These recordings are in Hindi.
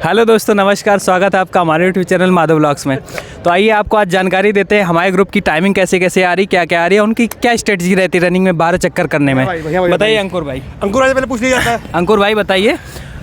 हेलो दोस्तों, नमस्कार। स्वागत है आपका हमारे यूट्यूब चैनल माधव व्लॉग्स में। तो आइए आपको आज जानकारी देते हैं हमारे ग्रुप की टाइमिंग कैसे कैसे आ रही, क्या क्या आ रही है, उनकी क्या स्ट्रेटजी रहती है रनिंग में 12 चक्कर करने में। बताइए अंकुर भाई। अंकुर भाई पहले पूछ लिया जाता है। अंकुर भाई बताइए,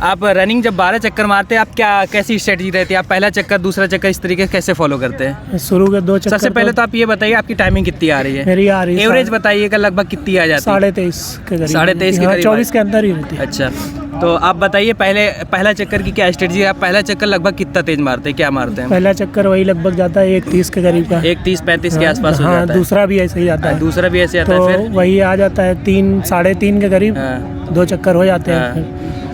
आप रनिंग जब 12 चक्कर मारते हैं आप क्या कैसी स्ट्रेटजी रहती है? आप पहला चक्कर दूसरा चक्कर इस तरीके से कैसे फॉलो करते हैं? शुरू के 2 चक्कर। सबसे पहले तो आप ये बताइए आपकी टाइमिंग कितनी आ रही है? मेरी आ रही है एवरेज बताइएगा, लगभग कितनी आ जाती है? 23.5 के करीब। 23.5 के करीब। 24 के अंदर ही रहती है। अच्छा, तो आप बताइए पहला चक्कर की क्या स्ट्रेटजी है? आप पहला चक्कर लगभग कितना तेज मारते हैं, क्या मारते हैं? पहला चक्कर वही लगभग जाता है 1:30 के करीब का। 1:30-35 के आसपास हो हाँ, जाता है। दूसरा भी ऐसे ही आता है। दूसरा भी ऐसे आता तो है, फिर वही आ जाता है 3-3.5 के करीब। 2 चक्कर हो जाते हैं। फिर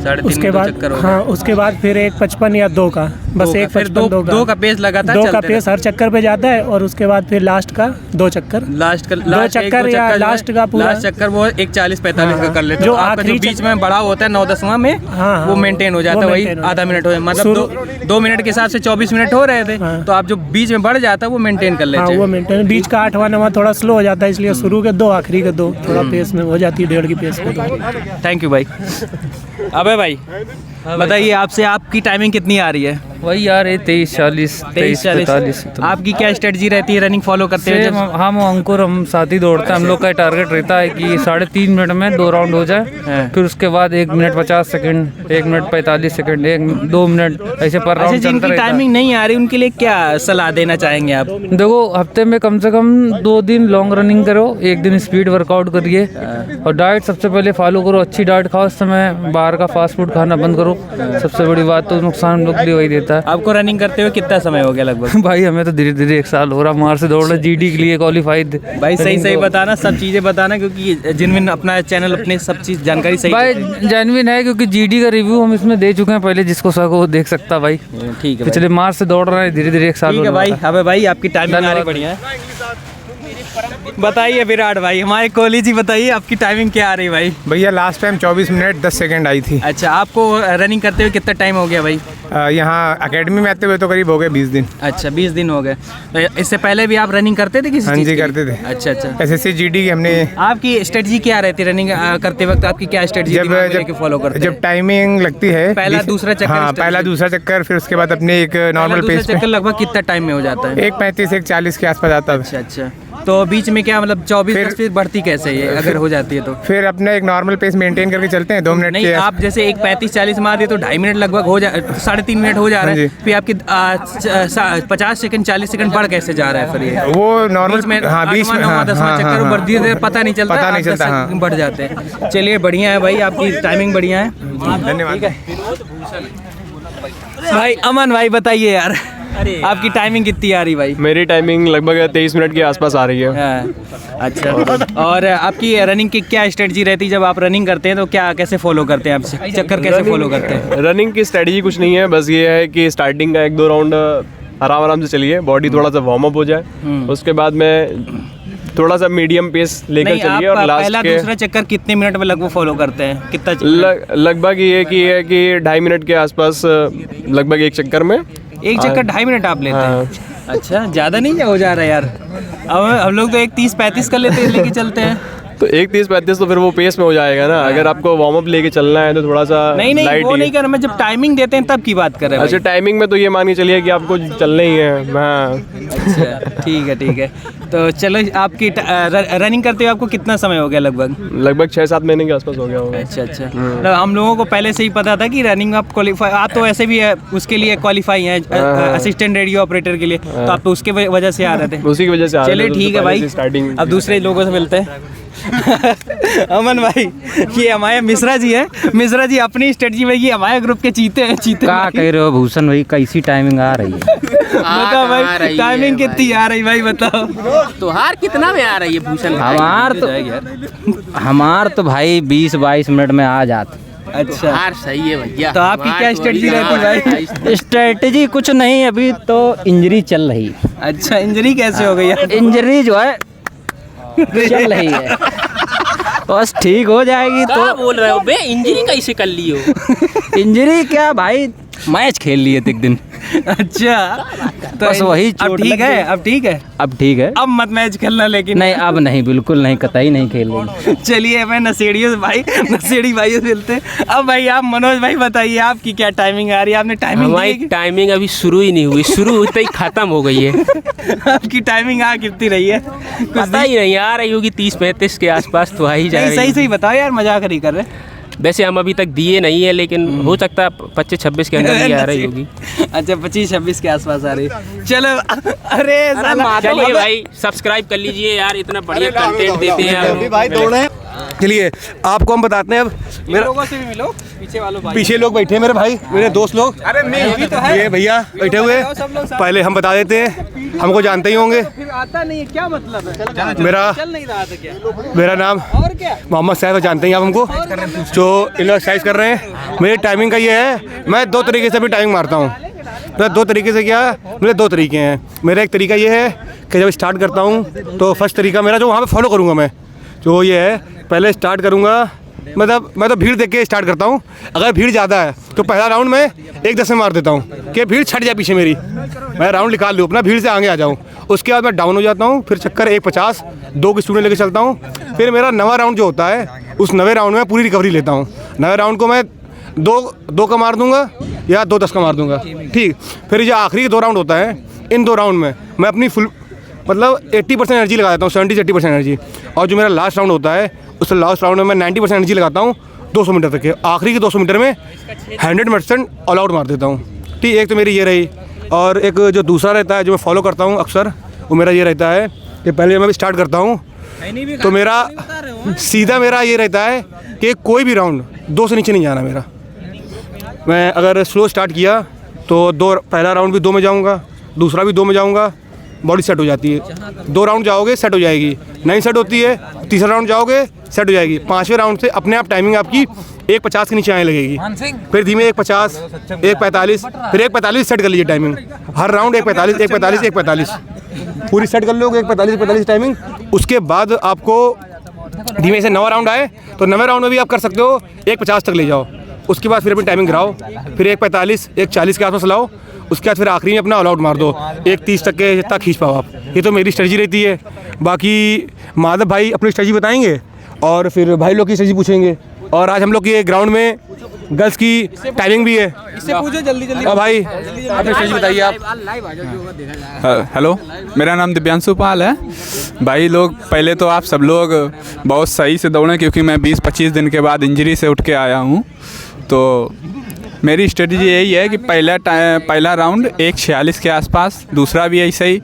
3.5 उसके बाद चक्कर हो हाँ, उसके बाद फिर 1:55 या 2 का, बस 1:55 दो का पेस लगातार 2 का पेस हर चक्कर पे जाता है। और उसके बाद फिर लास्ट का 2 चक्कर, लास्ट चक्कर या लास्ट का पूरा लास्ट चक्कर वो 1:40-45 का कर लेते हैं। जो तो आपका जो आखिरी बीच में बढ़ाव होता है 9-10वां में, हाँ, वो मेंटेन हो जाता है। वही आधा मिनट हो, मतलब 2 मिनट के हिसाब से 24 मिनट हो रहे थे। तो आप जो बीच में बढ़ जाता है वो मेंटेन कर लेते हाँ, हैं। वो मेंटेन। बीच का 8वां-9वां थोड़ा स्लो हो जाता है, इसलिए शुरू के 2 आखिरी के 2 थोड़ा पेस में हो जाती है, 1.5 की पेस में। थैंक यू भाई। अबे भाई बताइए, आपसे आपकी टाइमिंग कितनी आ रही है? वही यार 23:40 23:45। आपकी क्या स्ट्रेटजी रहती है रनिंग फॉलो करते हुए? हम अंकुर हम साथ ही दौड़ते हैं। हम लोग का टारगेट रहता है कि 3.5 मिनट में 2 राउंड हो जाए। फिर उसके बाद 1 minute 50 second, 1 minute 45 second, 2 minute ऐसे पर राउंड चलता जिनकी रहता है। टाइमिंग नहीं आ रही उनके लिए क्या सलाह देना चाहेंगे आप? देखो, हफ्ते में कम से कम 2 दिन लॉन्ग रनिंग करो, 1 दिन स्पीड वर्कआउट करिए। और डाइट सबसे पहले फॉलो करो, अच्छी डाइट खाओ। इस समय बाहर का फास्ट फूड खाना बंद करो। सबसे बड़ी बात तो नुकसान हम लोग के लिए वही देता है। आपको रनिंग करते हुए कितना समय हो गया लगभग? भाई हमें तो धीरे धीरे 1 साल हो रहा, मार से दौड़ रहे, जीडी के लिए क्वालिफाइड। भाई सही बताना, सब चीज़ें बताना, क्योंकि जिनविन अपना चैनल अपने सब चीज़ जानकारी सही भाई जेन्युइन है, क्योंकि जीडी का रिव्यू हम इसमें दे चुके हैं पहले, जिसको सको वो देख सकता भाई। ठीक है पिछले मार्च से दौड़ रहे हैं, धीरे धीरे 1 साल ठीक है हो भाई। रहा अबे भाई आपकी टाइमिंग आ रही बढ़िया है। बताइए विराट भाई, हमारे कोहली जी बताइए आपकी टाइमिंग क्या आ रही है भाई? भैया लास्ट टाइम 24 मिनट 10 सेकंड आई थी। अच्छा, आपको रनिंग करते हुए कितना टाइम हो गया भाई? यहाँ एकेडमी में आते हुए तो करीब हो गए 20 दिन। अच्छा, 20 दिन हो गए। तो इससे पहले भी आप रनिंग करते थे किसी हाँ चीज़ जी, के लिए? करते थे। अच्छा। SSC GD की हमने। आपकी स्ट्रेटजी क्या रहती है रनिंग करते वक्त? आपकी क्या स्ट्रेटजी फॉलो करते हैं? जब टाइमिंग लगती है पहला दूसरा चक्कर। हाँ, पहला दूसरा चक्कर, फिर उसके बाद अपने एक नॉर्मल पेस चक्कर लगभग कितना टाइम में हो जाता है? 1:35 1:40 के आसपास आता है। अच्छा। तो बीच में क्या मतलब 24 फिर बढ़ती कैसे है अगर हो जाती है तो? फिर अपने एक नॉर्मल पेस मेंटेन करके चलते हैं 2 मिनट नहीं, के। आप जैसे 1:35-40 मार दिए तो 2.5 मिनट लगभग हो जा, 3.5 मिनट हो जा रहा है। फिर आपकी 50 सेकंड 40 सेकंड बढ़ कैसे जा रहा है फिर ये? वो नॉर्मल में 10वां चक्कर बढ़ धीरे पता नहीं चलता, हाँ। बढ़ जाते हैं। चलिए बढ़िया है भाई, आपकी टाइमिंग बढ़िया है। धन्यवाद भाई। अमन भाई बताइए यार, आपकी टाइमिंग कितनी आ रही भाई? मेरी टाइमिंग लगभग 23 मिनट के आसपास आ रही है। अच्छा, और आपकी रनिंग की क्या स्ट्रेटजी रहती है? जब आप रनिंग करते हैं तो क्या कैसे फॉलो करते हैं? आप चक्कर कैसे फॉलो करते हैं? रनिंग की स्ट्रेटजी कुछ नहीं है, बस ये है कि स्टार्टिंग का 1-2 राउंड आराम से चलिए, बॉडी थोड़ा सा वार्म अप हो जाए। उसके बाद में थोड़ा सा मीडियम पेस लेकर चलिए। और लास्ट पहला के दूसरा चक्कर कितने मिनट में लगभग फॉलो करते हैं? कितना लगभग ये कि 2.5 मिनट के आसपास, लगभग 1 चक्कर में 1 चक्कर 2.5 मिनट आप लेते हैं? अच्छा, ज़्यादा नहीं हो जा रहा है यार। अब हम लोग तो 1:30-35 कर लेके चलते हैं। तो 1:30-35 तो फिर वो पेस में हो जाएगा ना। अगर आपको वार्म अप लेके चलना है तो थोड़ा सा नहीं वो नहीं कर, मैं जब टाइमिंग देते हैं तब की बात कर रहे हैं। अच्छा, टाइमिंग में तो ये मान के चलिए कि आपको चलना ही है। हाँ, अच्छा ठीक है। तो चलो, आपकी रनिंग करते हुए आपको कितना समय हो गया लगभग? 6-7 महीने के आसपास हो गया होगा। अच्छा। मतलब हम लोगों को पहले से ही पता था कि रनिंग आप क्वालिफाई, आप तो ऐसे भी है उसके लिए क्वालिफाई हैं, असिस्टेंट रेडियो ऑपरेटर के लिए, तो आप तो उसके वजह से आ रहे थे। उसी की वजह से आ रहे थे। चलिए ठीक है भाई, स्टार्टिंग। अब दूसरे लोगों से मिलते हैं। अमन भाई, ये हमारे मिश्रा जी है। मिश्रा जी अपनी स्ट्रेटजी में, ये हमारे ग्रुप के चीते हैं। क्या कह रहे हो भूषण भाई, कैसी टाइमिंग आ रही है? बताओ भाई, टाइमिंग कितनी आ रही भाई, बताओ। तुहार कितना में आ रही है भूषण? हमार तो भाई 20-22 मिनट में आ जाती। अच्छा यार सही है भैया। तो आपकी क्या स्ट्रेटजी रहती है भाई? स्ट्रेटजी कुछ नहीं, अभी तो इंजरी चल रही। अच्छा, इंजरी कैसे हो गई यार? इंजरी जो है चल रही है, बस ठीक हो जाएगी। तो बोल रहे हो बे, इंजरी कैसे कर ली हो? इंजरी क्या भाई, मैच खेल लिए थे एक दिन, अच्छा तो बस वही अब चोट ठीक लग है, गई। अब ठीक है, अब ठीक है। अब मत मैच खेलना लेकिन। नहीं अब नहीं, बिल्कुल नहीं, कतई नहीं खेल रही। चलिए मैं नशेड़ियों से भाई नशेड़ी भाइयों से मिलते हैं। अब भाई आप मनोज भाई बताइए आपकी क्या टाइमिंग आ रही है, आपने टाइमिंग हमारी टाइमिंग अभी शुरू ही नहीं हुई, शुरू होते ही खत्म हो गई है। आपकी टाइमिंग आ कितनी रही है? पता ही नहीं, आ रही होगी 30-35 के आसपास तो आ ही जा नहीं, रही सही है। सही बताओ यार, मजाक नहीं कर रहे। वैसे हम अभी तक दिए नहीं है, लेकिन हो सकता है 25-26 के अंदर ही आ रही होगी। अच्छा 25-26 के आसपास आ रही है। चलो अरे साला, चलिए भाई सब्सक्राइब कर लीजिए यार, इतना बढ़िया कंटेंट देते हैं हम। चलिए आपको हम बताते हैं। अब मेरा लोगों से भी मिलो, पीछे वालों भाई। पीछे लोग बैठे हैं मेरे भाई, मेरे दोस्त लोग। अरे नहीं तो है, ये भैया बैठे हुए हैं। सब लोग साथ। पहले हम बता देते हैं, हमको जानते ही होंगे। फिर आता नहीं है, क्या मतलब है? मेरा चल नहीं रहा था क्या? मेरा नाम और क्या? मोहम्मद साहब है, जानते हैं आप हमको, जो इन लोग एक्सरसाइज कर रहे हैं। मेरी टाइमिंग का ये है, मैं 2 तरीके से भी टाइमिंग मारता हूँ। मैं 2 तरीके से, क्या मेरे 2 तरीके हैं। मेरा एक तरीका ये है कि जब स्टार्ट करता हूँ तो फर्स्ट तरीका मेरा जो वहाँ पे फॉलो करूँगा मैं, जो ये है, पहले स्टार्ट करूँगा, मतलब मैं तो भीड़ देख के स्टार्ट करता हूँ। अगर भीड़ ज़्यादा है तो पहला राउंड में 1-10 में मार देता हूँ कि भीड़ छट जाए पीछे मेरी, मैं राउंड निकाल लूँ अपना, भीड़ से आगे आ जाऊँ। उसके बाद मैं डाउन हो जाता हूँ, फिर चक्कर 1:50 2 की स्टूडेंट लेके चलता हूँ। फिर मेरा 9वां राउंड जो होता है, उस 9वें राउंड में पूरी रिकवरी लेता हूँ। 9वें राउंड को मैं 2 का मार दूंगा या 2-10 का मार दूंगा, ठीक। फिर जो आखिरी 2 राउंड होता है, इन 2 राउंड में मैं अपनी फुल मतलब 80% एनर्जी लगा देता हूँ, 70 से 80% एनर्जी। और जो मेरा लास्ट राउंड होता है, उस लास्ट राउंड में मैं 90% एनर्जी लगाता हूँ 200 मीटर तक के। आखिरी के 200 मीटर में 100% ऑल आउट मार देता हूँ, ठीक। एक तो मेरी ये रही। और एक जो दूसरा रहता है, जो मैं फॉलो करता हूँ अक्सर, वो मेरा ये रहता है कि पहले मैं भी स्टार्ट करता हूँ तो मेरा सीधा मेरा ये रहता है कि कोई भी राउंड 2 से नीचे नहीं जाना मेरा। मैं अगर स्लो स्टार्ट किया तो पहला राउंड भी 2 में जाऊँगा, दूसरा भी 2 में जाऊँगा, बॉडी सेट हो जाती है। 2 राउंड जाओगे सेट हो जाएगी, नहीं सेट होती है, तीसरा राउंड जाओगे सेट हो जाएगी। 5वें राउंड से अपने आप टाइमिंग आपकी 1:50 के नीचे आने लगेगी। फिर धीमे 1:50, 1:45, फिर 1:45 सेट कर लीजिए टाइमिंग। हर राउंड 1:45, 1:45, 1:45 पूरी सेट कर लोगे, 1:45 टाइमिंग। उसके बाद आपको धीमे से 9वां राउंड आए तो 9वें राउंड में भी आप कर सकते हो, 1:50 तक ले जाओ। उसके बाद फिर अपनी टाइमिंग गिराओ, फिर 1:45, 1:40 के आसपास लाओ। उसके बाद फिर आखिरी में अपना ऑल आउट मार दो, 1:30 तक के जितना खींच पाओ आप। ये तो मेरी स्ट्रेटजी रहती है। बाकी माधव भाई अपनी स्ट्रेटजी बताएंगे और फिर भाई लोग की स्ट्रेटजी पूछेंगे। और आज हम लोग के ग्राउंड में गर्ल्स की टाइमिंग भी है। इससे पूछो जल्दी जल्दी। भाई अपनी स्ट्रेटजी बताइए आप। हेलो, मेरा नाम दिव्यांशु पाल है। भाई लोग, पहले तो आप सब लोग बहुत सही से दौड़ें, क्योंकि मैं 20-25 दिन के बाद इंजरी से उठ के आया हूँ। तो मेरी स्ट्रेटजी यही है कि पहला राउंड 1:46 के आसपास, दूसरा भी ऐसा ही,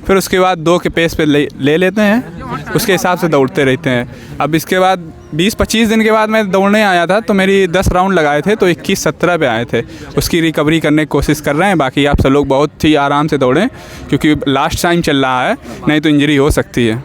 फिर उसके बाद 2 के पेस पे ले लेते हैं, उसके हिसाब से दौड़ते रहते हैं। अब इसके बाद 20-25 दिन के बाद मैं दौड़ने आया था तो मेरी 10 राउंड लगाए थे तो 21-17 पे आए थे। उसकी रिकवरी करने की कोशिश कर रहे हैं। बाकी आप सब लोग बहुत ही आराम से दौड़ें, क्योंकि लास्ट टाइम चल रहा है, नहीं तो इंजरी हो सकती है।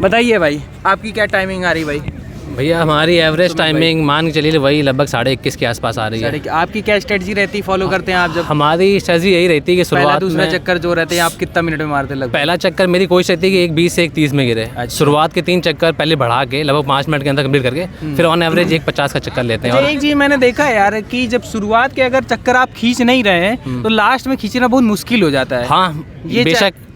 बताइए भाई आपकी क्या टाइमिंग आ रही भाई? भैया हमारी एवरेज टाइमिंग मान के चलिए वही लगभग 21:30 के आसपास आ रही है। आपकी क्या स्ट्रेटजी रहती, फॉलो करते हैं आप जब? हमारी स्ट्रेटजी यही रहती है कि शुरुआत दूसरा में चक्कर जो रहते हैं आप कितना मिनट में मारते लगभग? पहला चक्कर मेरी कोशिश रहती है कि 1:20 से 1:30 में गिरे। शुरुआत के 3 चक्कर पहले बढ़ा के लगभग 5 मिनट के अंदर कंप्लीट करके फिर ऑन एवरेज 1:50 का चक्कर लेते हैं। और एक चीज़ मैंने देखा है यार कि जब शुरुआत के अगर चक्कर आप खींच नहीं रहे हैं तो लास्ट में खींचना बहुत मुश्किल हो जाता है। हाँ, ये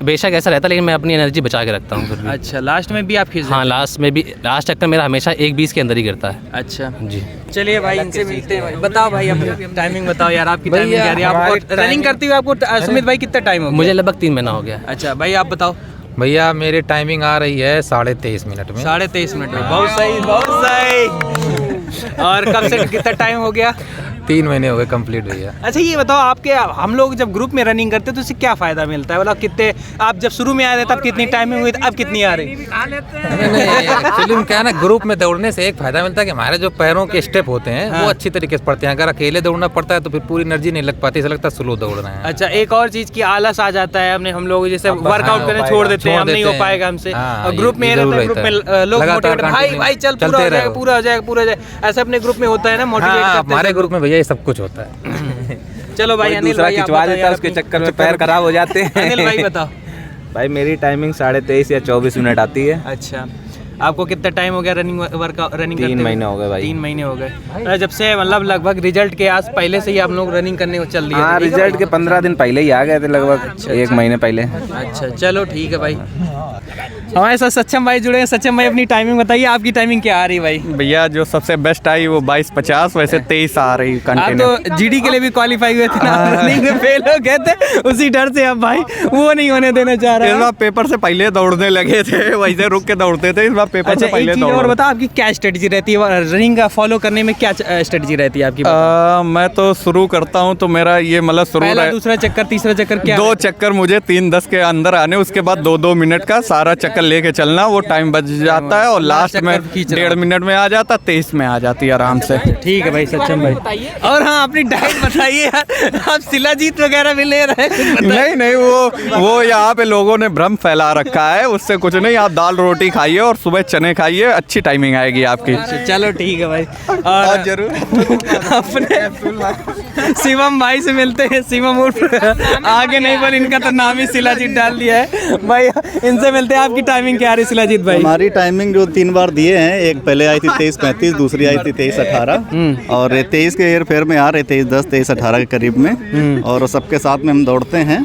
बेशक ऐसा रहता है, लेकिन मैं अपनी एनर्जी बचा के रखता हूँ फिर भी। अच्छा, लास्ट में भी आप खींच? हाँ, लास्ट में भी। लास्ट चक्कर मेरा हमेशा 1:20 के अंदर ही गिरता है। अच्छा जी, चलिए भाई इनसे मिलते हैं। भाई बताओ भाई, अपनी टाइमिंग बताओ यार, आपकी टाइमिंग क्या रही है? आपको रनिंग करते हुए आपको सुमित भाई कितना टाइम हो गया? मुझे लगभग 3 महीना हो गया। अच्छा भाई आप बताओ। भैया मेरी टाइमिंग आ रही है 23.5 मिनट में। 23.5 मिनट में, बहुत सही बहुत सही। और कब से कितना टाइम हो गया? 3 महीने हो गए कंप्लीट भैया। अच्छा ये बताओ, आपके हम लोग जब ग्रुप में रनिंग करते हैं तो उससे क्या फ़ायदा मिलता है? मतलब कितने आप जब शुरू में आए थे तब कितनी टाइमिंग हुई, अब कितनी आ रही? एक्चुअली क्या है ना, ग्रुप में दौड़ने से एक फायदा मिलता है कि हमारे जो पैरों के स्टेप होते हैं वो अच्छी तरीके से पड़ते हैं। अगर अकेले दौड़ना पड़ता है तो फिर पूरी एनर्जी नहीं लग पाती, ऐसा लगता है स्लो दौड़ रहे हैं। अच्छा, एक और चीज़ की आलस आ जाता है, हमने हम लोग जैसे वर्कआउट करने छोड़ देते हैं, हम नहीं हो पाएगा हमसे। और ग्रुप में रहता है, ग्रुप में लोग मोटिवेट, भाई चल पूरा हो जाएगा पूरा हो जाएगा पूरा हो जाएगा, ऐसा अपने ग्रुप में होता है ना, मोटिवेट करते हैं। हमारे ग्रुप में भैया ये सब कुछ होता है। चलो भाई, अनिल भाई खिंचवा देता है, उसके चक्कर में पैर खराब हो जाते हैं। अनिल भाई बताओ। भाई मेरी टाइमिंग 23.5 या 24 मिनट आती है। अच्छा, आपको कितना टाइम हो गया रनिंग रनिंग 3 महीने हो गए भाई। 3 महीने हो गए। जब से मतलब लगभग रिजल्ट के आज पहले से ही आप लोग रनिंग करने को चल दिए? हाँ, रिजल्ट के 15 दिन पहले ही आ गए थे, लगभग 1 महीने पहले। अच्छा, चलो ठीक है भाई। हमारे साथ सक्षम भाई जुड़े हैं। सक्षम भाई अपनी टाइमिंग बताइए, आपकी टाइमिंग क्या आ रही भाई? भैया जो सबसे बेस्ट आई वो 22:50, वैसे 23 आ रही कंटिन्यू। आप तो जीडी के लिए भी क्वालिफाई हुए थे ना, रनिंग में फेल हो गए थे, उसी डर से अब भाई वो नहीं होने देना चाह रहे। इस बार पेपर से पहले दौड़ने लगे थे, वैसे रुक के दौड़ते थे, इस बार पेपर से पहले दौड़। और बता, आपकी क्या स्ट्रेटजी रहती है रनिंग का फॉलो करने में? क्या स्ट्रेटजी रहती है आपकी? मैं तो शुरू करता हूँ तो मेरा ये मतलब पहला, दूसरा चक्कर, तीसरा चक्कर क्या? 2 चक्कर मुझे 3:10 के अंदर आने, उसके बाद 2-2 मिनट का सारा चक्कर लेके चलना, वो टाइम बच जाता है और लास्ट में 1.5 मिनट में आ जाता, 23 में आ जाती है आराम से। ठीक है भाई सक्षम भाई। और हाँ, अपनी डाइट बताइए यार, आप शिलाजीत वगैरह भी ले रहे हैं? नहीं, वो यहाँ पे लोगों ने भ्रम फैला रखा है, उससे कुछ नहीं। आप दाल रोटी खाइए और सुबह चने खाइए, अच्छी टाइमिंग आएगी आपकी। चलो ठीक है भाई। और जरूर अपने शिवम भाई से मिलते हैं। शिवम उर्फ आगे नहीं बोल, इनका तो नाम ही शिलाजीत डाल दिया है भाई। इनसे मिलते हैं। आपकी टाइमिंग क्या आ रही शिलाजीत भाई? हमारी टाइमिंग जो 3 बार दिए हैं, एक पहले आई थी 23:35, दूसरी आई थी 23:18 और 23 के एयर फेयर में आ रहे 23:10, 23:18 के करीब में। और सबके साथ में हम दौड़ते हैं।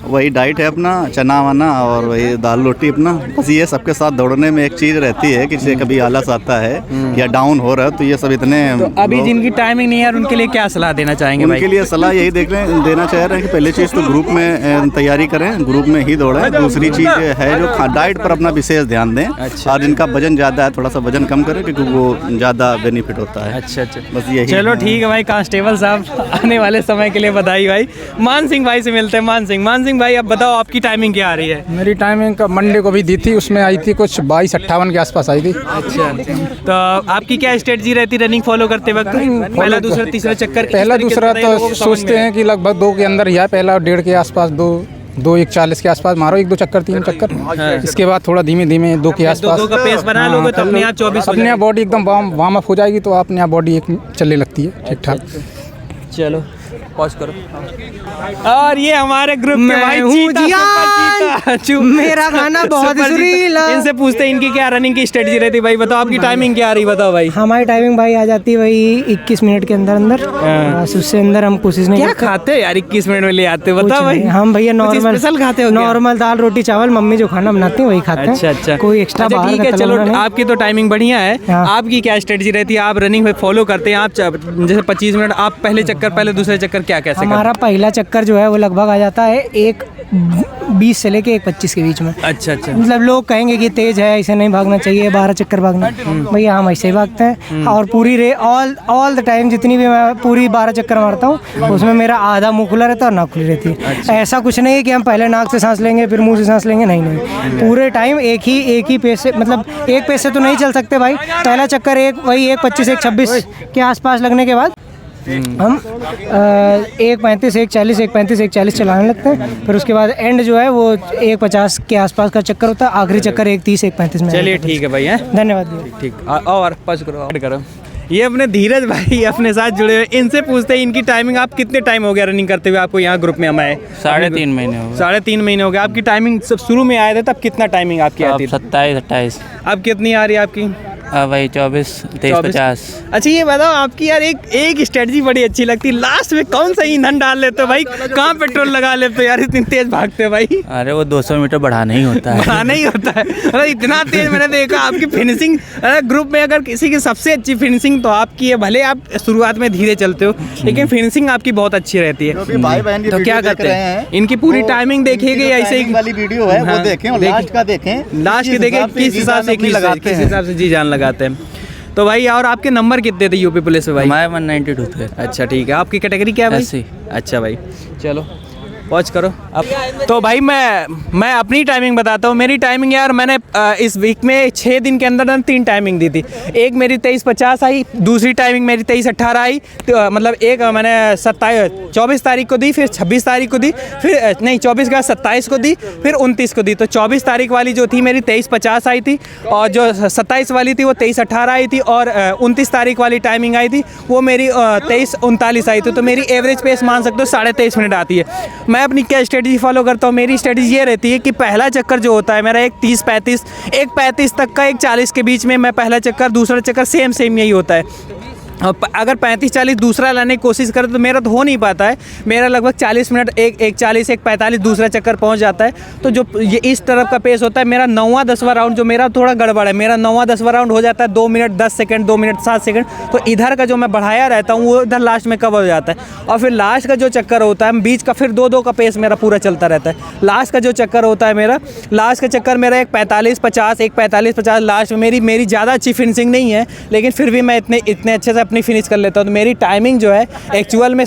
वही डाइट है अपना, चना वाना और वही दाल रोटी अपना। बस ये सबके साथ दौड़ने में एक चीज़ रहती है कि जैसे कभी आलस आता है या डाउन हो रहा है तो ये सब इतने तो अभी जिनकी टाइमिंग नहीं है उनके लिए क्या सलाह देना चाहेंगे भाई? उनके लिए सलाह यही देना चाह रहे हैं कि पहली चीज़ तो ग्रुप में तैयारी करें, ग्रुप में ही दौड़ें। दूसरी चीज़ है जो डाइट पर अपना विशेष ध्यान दें। और जिनका वजन ज़्यादा है थोड़ा सा वजन कम करें क्योंकि वो ज़्यादा बेनिफिट होता है। अच्छा, बस यही। चलो ठीक है भाई। कांस्टेबल साहब आने वाले समय के लिए बधाई भाई। मान सिंह भाई से मिलते हैं। मान सिंह भाई, अब बताओ आपकी टाइमिंग क्या आ रही है? मेरी टाइमिंग का मंडे को भी दी थी, उसमें आई थी कुछ 22:58 के आसपास आई थी। अच्छा, तो आपकी क्या स्ट्रेटजी रहती रनिंग फॉलो करते वक्त? पहला, दूसरा, तीसरा चक्कर? पहला दूसरा तो सोचते हैं कि लगभग 2 के अंदर ही है। पहला 1.5 के आसपास, 2:40 के आसपास मारो, 1-2 चक्कर, 3 चक्कर। इसके बाद थोड़ा धीमे धीमे 2 के आसपास 2 का पेस बना लोगे तो अपने आप 24 अपने आप बॉडी एकदम वार्म अप हो जाएगी, तो अपने आप बॉडी एक चलने लगती है ठीक ठाक। चलो पॉज करो। और ये हमारे ग्रुप के भाई चीता, मेरा गाना बहुत सुरीला। इनसे पूछते हैं इनकी क्या रनिंग की स्ट्रेटजी रहती है भाई? बताओ आपकी टाइमिंग क्या आ रही, बताओ भाई। हमारी टाइमिंग भाई आ जाती है भाई 21 मिनट के अंदर बस उससे अंदर हम कोशिश नहीं क्या खाते हो यार 21 मिनट में ले आते, बताओ भाई। हम भैया नॉर्मल स्पेशल खाते हो? नॉर्मल दाल रोटी चावल, मम्मी जो खाना बनाती है वही खाते हैं। अच्छा, कोई एक्स्ट्रा बाहर ठीक है। चलो आपकी तो टाइमिंग बढ़िया है। आपकी क्या स्ट्रेटजी रहती है? आप रनिंग में फॉलो करते हैं? आप जैसे 25 मिनट, आप पहले चक्कर, पहले दूसरे चक्कर क्या कैसे? हमारा पहला चक्कर जो है वो लगभग आ जाता है 1:20 से लेके 1:25 के बीच में। अच्छा। मतलब लोग कहेंगे कि तेज है, इसे नहीं भागना चाहिए, 12 चक्कर भागना। भैया हम ऐसे ही भागते हैं और पूरी ऑल द टाइम जितनी भी मैं पूरी 12 चक्कर मारता हूँ उसमें मेरा आधा मुँह खुला रहता है और नाक खुली रहती है। ऐसा कुछ नहीं है कि हम पहले नाक से सांस लेंगे फिर मुँह से सांस लेंगे, नहीं। पूरे टाइम एक ही पेस से, मतलब एक पेस से तो नहीं चल सकते भाई। पहला चक्कर 1:25, 1:26 के आसपास लगने के बाद हम 1:35, 1:40, 1:35, 1:40 चलाने लगते हैं। फिर उसके बाद एंड जो है वो 1:50 के आसपास का चक्कर होता है। आखिरी चक्कर 1:30, 1:35 में। चलिए ठीक है भाई। धन्यवाद। ठीक। और पॉज करो। ये अपने धीरज भाई अपने साथ जुड़े हुए, इनसे पूछते हैं इनकी टाइमिंग। आप कितने टाइम हो गया रनिंग करते हुए आपको यहाँ ग्रुप में? हम आए 3.5 महीने हो गए। 3.5 महीने हो गए। आपकी टाइमिंग सब शुरू में आए थे तब कितना टाइमिंग आपकी आती थी? 27-28। अब कितनी आ रही है आपकी? वही 24-23-50। अच्छा ये बताओ आपकी यार एक स्ट्रेटजी बड़ी अच्छी लगती है, लास्ट में कौन सा ईंधन डाल लेते हो भाई? कहाँ पेट्रोल लगा लेते हो यार, इतनी तेज भागते हो भाई? अरे वो 200 मीटर बढ़ाना ही होता है। बढ़ाना ही होता है। अरे इतना तेज मैंने देखा आपकी फिनिशिंग। ग्रुप में अगर किसी की सबसे अच्छी फिनिशिंग तो आपकी है। भले आप शुरुआत में धीरे चलते हो लेकिन फिनिशिंग आपकी बहुत अच्छी रहती है। तो क्या करते हैं इनकी पूरी टाइमिंग देखिएगा, ऐसे ही वाली वीडियो है वो देखें और लास्ट का देखें, लास्ट के देखें किस हिसाब से जी जान लगाते हैं। तो भाई और आपके नंबर कितने थे यूपी पुलिस में भाई? मैं 192 थे। अच्छा ठीक है। आपकी कैटेगरी क्या है भाई? SC। अच्छा भाई चलो वॉच करो अब। तो भाई मैं अपनी टाइमिंग बताता हूँ। मेरी टाइमिंग यार मैंने इस वीक में 6 दिन के अंदर 3 टाइमिंग दी थी। एक मेरी 23:50 आई, दूसरी टाइमिंग मेरी 23:18 आई। तो मतलब एक मैंने 24 तारीख को दी, फिर 26 तारीख को दी, फिर नहीं 24 का 27 को दी, फिर 29 को दी। तो 24 तारीख वाली जो थी मेरी 23:50 आई थी और जो 27 वाली थी वो 23:18 आई थी और 29 तारीख वाली टाइमिंग आई थी वो मेरी 23:39 आई थी। तो मेरी एवरेज पेस मान सकते हो 23.5 मिनट आती है। मैं अपनी क्या स्ट्रेटजी फॉलो करता हूँ, मेरी स्ट्रेटजी ये रहती है कि पहला चक्कर जो होता है मेरा एक 30-35, एक 35 तक का, एक 40 के बीच में मैं पहला चक्कर, दूसरा चक्कर सेम यही होता है। अगर 35-40 दूसरा लाने की कोशिश करें तो मेरा तो हो नहीं पाता है। मेरा लगभग 40 मिनट एक 40 एक 45 दूसरा चक्कर पहुंच जाता है। तो जो ये इस तरफ का पेस होता है, मेरा 9वां 10वां राउंड जो मेरा थोड़ा गड़बड़ है, मेरा 9वां 10वां राउंड हो जाता है 2 मिनट 10 सेकंड, 2 मिनट 7 सेकंड। तो इधर का जो मैं बढ़ाया रहता हूँ वो इधर लास्ट में कवर हो जाता है। और फिर लास्ट का जो चक्कर होता है बीच का, फिर 2-2 का पेस मेरा पूरा चलता रहता है। लास्ट का जो चक्कर होता है मेरा, लास्ट का चक्कर मेरा एक 45-50, एक 45-50 लास्ट में मेरी ज़्यादा अच्छी फिनिशिंग नहीं है, लेकिन फिर भी मैं इतने अच्छे से अपनी फिनिश कर लेता हूँ। तो मेरी टाइमिंग जो है एक्चुअल में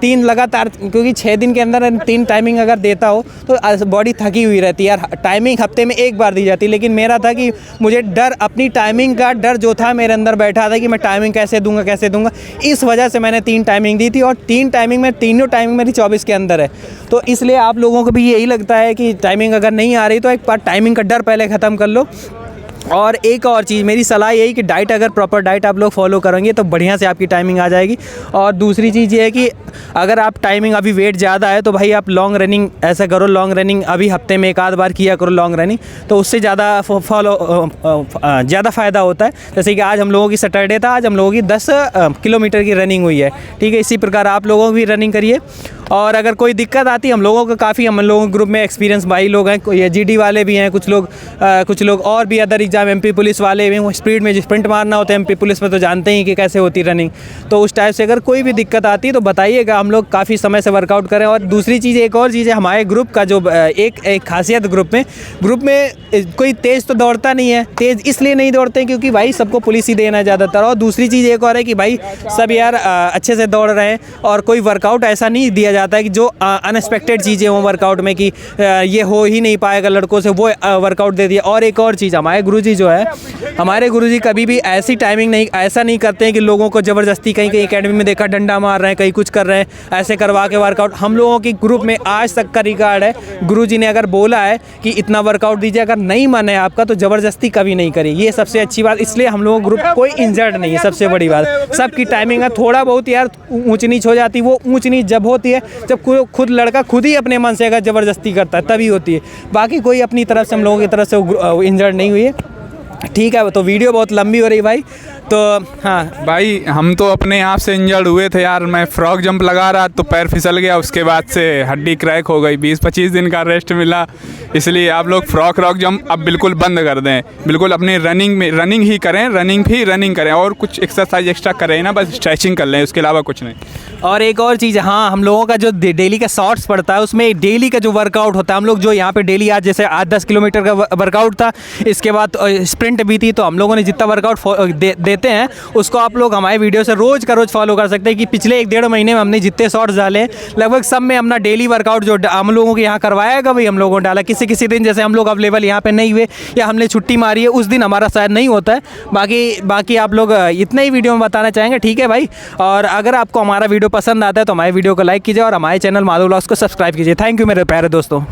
3 लगातार, क्योंकि 6 दिन के अंदर 3 टाइमिंग अगर देता हो तो बॉडी थकी हुई रहती है यार। टाइमिंग हफ्ते में 1 बार दी जाती है, लेकिन मेरा था कि मुझे डर, अपनी टाइमिंग का डर जो था मेरे अंदर बैठा था कि मैं टाइमिंग कैसे दूंगा। इस वजह से मैंने 3 टाइमिंग दी थी, और 3 टाइमिंग में तीनों टाइमिंग मेरी 24 के अंदर है। तो इसलिए आप लोगों को भी यही लगता है कि टाइमिंग अगर नहीं आ रही तो एक बार टाइमिंग का डर पहले ख़त्म कर लो। और एक और चीज़, मेरी सलाह यही कि डाइट, अगर प्रॉपर डाइट आप लोग फॉलो करेंगे तो बढ़िया से आपकी टाइमिंग आ जाएगी। और दूसरी चीज़ ये है कि अगर आप टाइमिंग, अभी वेट ज़्यादा है तो भाई आप लॉन्ग रनिंग ऐसा करो, लॉन्ग रनिंग अभी हफ्ते में 1 आध बार किया करो लॉन्ग रनिंग, तो उससे ज़्यादा ज़्यादा फ़ायदा होता है। जैसे कि आज हम लोगों की सैटरडे था, आज हम लोगों की 10 किलोमीटर की रनिंग हुई है, ठीक है। इसी प्रकार आप लोगों की भी रनिंग करिए। और अगर कोई दिक्कत आती है, हम लोगों के ग्रुप में एक्सपीरियंस भाई लोग हैं, ये GD वाले भी हैं, कुछ लोग और भी अदर एग्जाम MP पुलिस वाले भी, वो स्पीड में स्प्रिंट मारना होता है MP पुलिस में, तो जानते ही कि कैसे होती रनिंग। तो उस टाइप से अगर कोई भी दिक्कत आती है तो बताइएगा, हम लोग काफ़ी समय से वर्कआउट करें। और दूसरी चीज़, एक और चीज़ है, हमारे ग्रुप का जो एक खासियत ग्रुप में कोई तेज़ तो दौड़ता नहीं है। तेज़ इसलिए नहीं दौड़ते क्योंकि भाई सबको पुलिस ही देना है ज़्यादातर। और दूसरी चीज़ एक और है कि भाई सब यार अच्छे से दौड़ रहे हैं, और कोई वर्कआउट ऐसा नहीं दिया जाता है कि जो अनएक्सपेक्टेड चीज़ें हों वर्कआउट में, कि ये हो ही नहीं पाएगा लड़कों से, वो वर्कआउट दे दिया। और एक और चीज़, हमारे गुरुजी जो है, हमारे गुरुजी कभी भी ऐसी टाइमिंग नहीं, ऐसा नहीं करते हैं कि लोगों को ज़बरदस्ती कहीं एकेडमी में देखा डंडा मार रहे हैं, कहीं कुछ कर रहे हैं, ऐसे करवा के वर्कआउट। हम लोगों की ग्रुप में आज तक का रिकॉर्ड है, गुरुजी ने अगर बोला है कि इतना वर्कआउट दीजिए, अगर नहीं माने आपका तो ज़बरदस्ती कभी नहीं करी। ये सबसे अच्छी बात, इसलिए हम लोगों ग्रुप कोई इंजर्ड नहीं है, सबसे बड़ी बात। सबकी टाइमिंग है, थोड़ा बहुत यार ऊँच नीच हो जाती, वो ऊँच नीच जब होती है जब खुद लड़का खुद ही अपने मन से अगर ज़बरदस्ती करता है तभी होती है। बाकी कोई अपनी तरफ से, हम लोगों की तरफ से इंजर्ड नहीं हुई है, ठीक है। तो वीडियो बहुत लंबी हो रही भाई, तो हाँ भाई हम तो अपने आप से इंजर्ड हुए थे यार। मैं फ्रॉग जंप लगा रहा तो पैर फिसल गया, उसके बाद से हड्डी क्रैक हो गई, 20-25 दिन का रेस्ट मिला। इसलिए आप लोग फ्रॉग जंप अब बिल्कुल बंद कर दें, बिल्कुल अपनी रनिंग ही करें, रनिंग करें, और कुछ एक्सरसाइज एक्स्ट्रा करें ना, बस स्ट्रेचिंग कर लें, उसके अलावा कुछ नहीं। और एक और चीज़, हाँ, हम लोगों का जो डेली का शॉर्ट्स पड़ता है उसमें डेली का जो वर्कआउट होता है, हम लोग जो यहाँ पे डेली, आज जैसे 10 किलोमीटर का वर्कआउट था, इसके बाद स्प्रिंट भी थी, तो हम लोगों ने जितना वर्कआउट देते हैं उसको आप लोग हमारे वीडियो से रोज़ का रोज़ फॉलो कर सकते हैं। कि पिछले 1-1.5 महीने में हमने जितने शॉर्ट्स डाले लगभग सब में अपना डेली वर्कआउट जो हम लोगों के यहाँ करवाएगा वही हम लोगों ने डाला। किसी दिन जैसे हम लोग अवेलेबल यहाँ पे नहीं हुए या हमने छुट्टी मारी है, उस दिन हमारा शायद नहीं होता है। बाकी आप लोग इतना ही वीडियो में बताना चाहेंगे, ठीक है भाई। और अगर आपको हमारा वीडियो पसंद आता है तो हमारे वीडियो को लाइक कीजिए और हमारे चैनल माधव व्लॉग्स को सब्सक्राइब कीजिए। थैंक यू मेरे प्यारे दोस्तों।